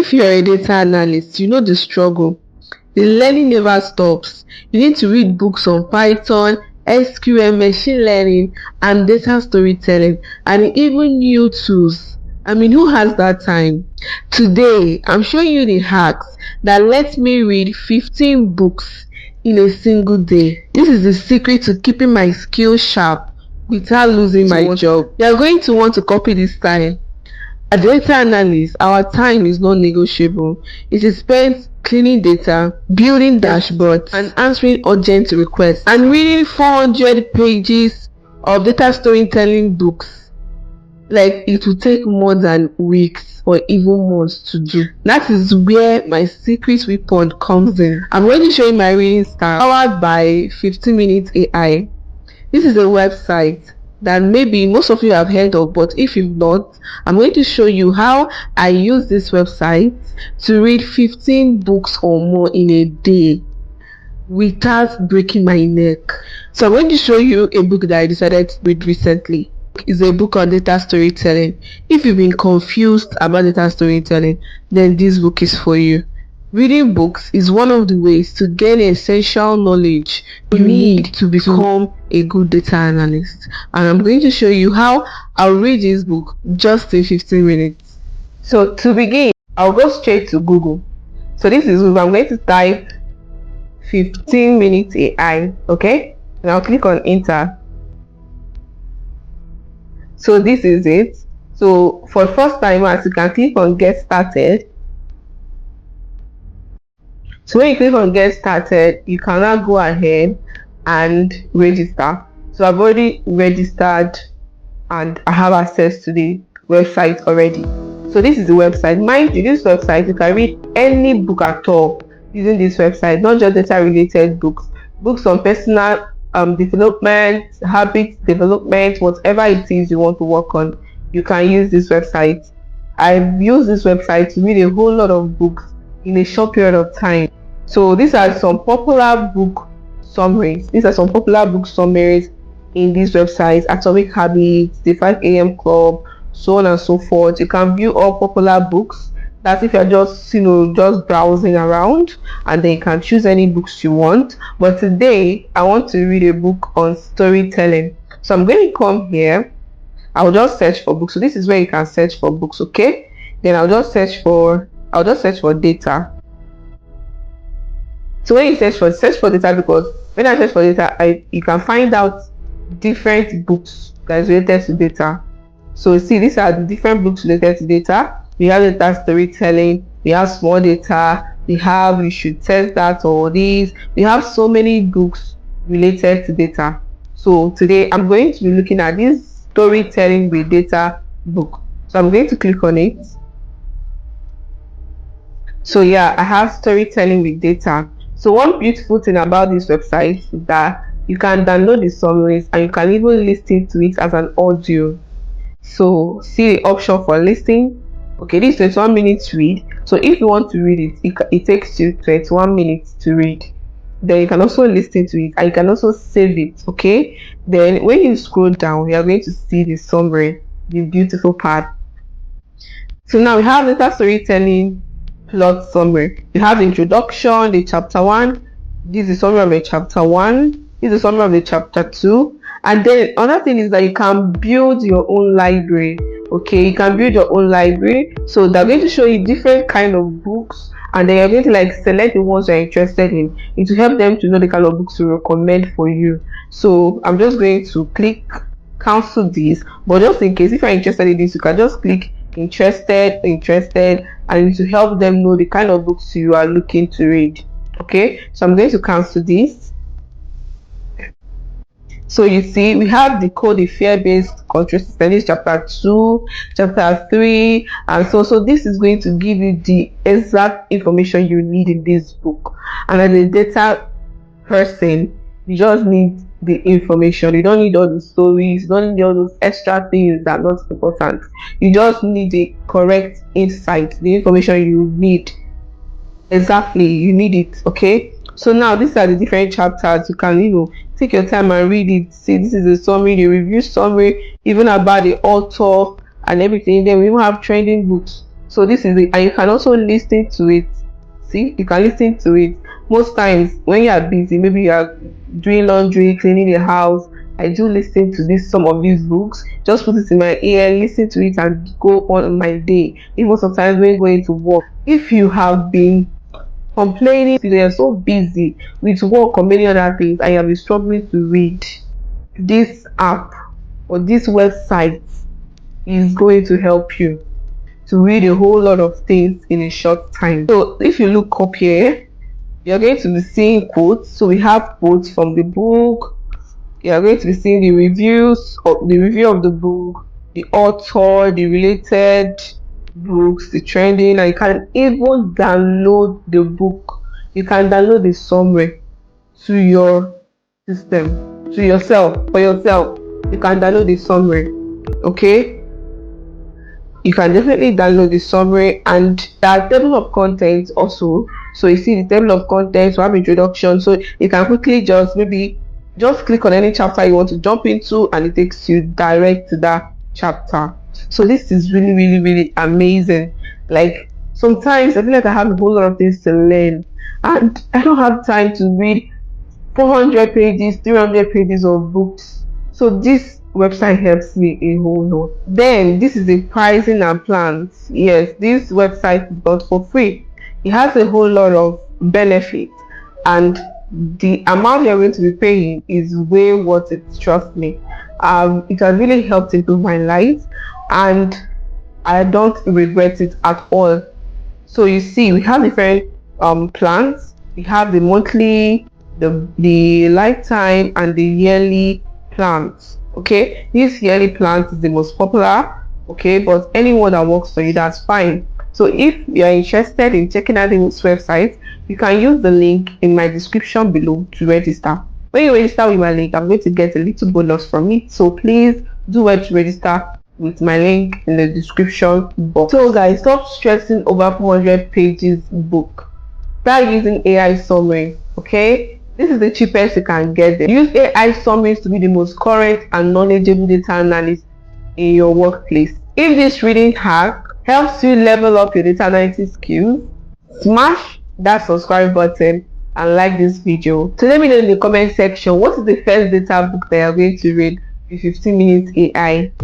If you're a data analyst, you know the struggle. The learning never stops. You need to read books on Python, SQL, machine learning, and data storytelling, and even new tools. Who has that time? Today, I'm showing you the hacks that let me read 15 books in a single day. This is the secret to keeping my skills sharp without losing my job. You're going to want to copy this style. As data analyst, our time is non-negotiable. It is spent cleaning data, building dashboards, and answering urgent requests, and reading 400 pages of data storytelling books. Like, it will take more than weeks or even months to do. That is where my secret weapon comes in. I'm going to show you my reading style, powered by 15 minutes AI. This is a website that maybe most of you have heard of, but if you've not, I'm going to show you how I use this website to read 15 books or more in a day without breaking my neck. So I'm going to show you a book that I decided to read recently. It's a book on data storytelling. If you've been confused about data storytelling, then this book is for you. Reading books is one of the ways to gain essential knowledge you need to become a good data analyst. And I'm going to show you how I'll read this book just in 15 minutes. So to begin, I'll go straight to Google. So this is Google. I'm going to type 15 minutes AI, okay? And I'll click on enter. So this is it. So for first timers, you can click on get started. So when you click on get started, you can now go ahead and register. So I've already registered and I have access to the website already. So this is the website. Mind you, this website, you can read any book at all using this website, not just data related books, books on personal development, habit development, whatever it is you want to work on, you can use this website. I've used this website to read a whole lot of books in a short period of time. So these are some popular book summaries. These are some popular book summaries in these websites: Atomic Habits, the 5 a.m. Club, so on and so forth. You can view all popular books. That's if you're just just browsing around, and then you can choose any books you want. But today I want to read a book on storytelling. So I'm going to come here. I'll just search for books. So this is where you can search for books, okay? Then I'll just search for data. So when you search for data, because when I search for data, you can find out different books that is related to data. So see, these are the different books related to data. We have data storytelling, we have small data, we have you should test that or this. We have so many books related to data. So today I'm going to be looking at this storytelling with data book. So I'm going to click on it. So yeah, I have storytelling with data. So one beautiful thing about this website is that you can download the summaries and you can even listen to it as an audio. So see the option for listening. Okay, this is 21 minutes read. So if you want to read it takes you 21 minutes to read. Then you can also listen to it and you can also save it. Okay, then when you scroll down, you are going to see the summary, the beautiful part. So now we have data storytelling plot summary. You have the introduction, the chapter 1. This is summary of the chapter 1. This is summary of the chapter 2. And then another thing is that you can build your own library. Okay, you can build your own library. So they're going to show you different kind of books, and then you're going to select the ones you're interested in. It will help them to know the kind of books to recommend for you. So I'm just going to click cancel this, but just in case if you're interested in this, you can just click interested, and it will help them know the kind of books you are looking to read. Okay, so I'm going to cancel this. So you see, we have the code, the fear-based control system. This is chapter 2, chapter 3, and so this is going to give you the exact information you need in this book. And as a data person, you just need the information. You don't need all the stories, you don't need all those extra things that are not important. You just need the correct insight, the information you need. Exactly, you need it. Okay, so now these are the different chapters. You can take your time and read it. See, this is a summary, the review summary, even about the author and everything. Then we even have trending books. So this is it, and you can also listen to it. See, you can listen to it. Most times when you are busy, maybe you are doing laundry, cleaning the house, I do listen to some of these books. Just put it in my ear, listen to it, and go on my day. Even sometimes when going to work, if you have been complaining, you are so busy with work or many other things, and you have been struggling to read, this app or this website is going to help you to read a whole lot of things in a short time. So if you look up here, you're going to be seeing quotes. So we have quotes from the book. You're going to be seeing the reviews, or the review of the book, the author, the related books, the trending, and you can even download the book. You can download the summary to your system, to yourself, for yourself. You can download the summary. Okay, you can definitely download the summary, and that table of contents also. So you see the table of contents, we have introduction, so you can quickly just maybe just click on any chapter you want to jump into, and it takes you direct to that chapter. So this is really, really, really amazing. Like, sometimes I feel like I have a whole lot of things to learn, and I don't have time to read 400 pages, 300 pages of books. So this website helps me a whole lot. Then this is the pricing and plans. Yes, this website is bought for free. It has a whole lot of benefits, and the amount you're going to be paying is way worth it. Trust me. It has really helped improve my life, and I don't regret it at all. So you see, we have different plans. We have the monthly, the lifetime, and the yearly plans. Okay, this yearly plans is the most popular. Okay, but anyone that works for you, that's fine. So if you are interested in checking out this website, you can use the link in my description below to register. When you register with my link, I'm going to get a little bonus from it. So please do well to register with my link in the description box. So guys, stop stressing over 400 pages book. Start using AI summary. Okay, this is the cheapest you can get them. Use AI summaries to be the most current and knowledgeable data analyst in your workplace. If this reading hack helps you level up your data analysis skills, smash that subscribe button and like this video. So let me know in the comment section, what is the first data book that you're going to read with 15 minutes AI.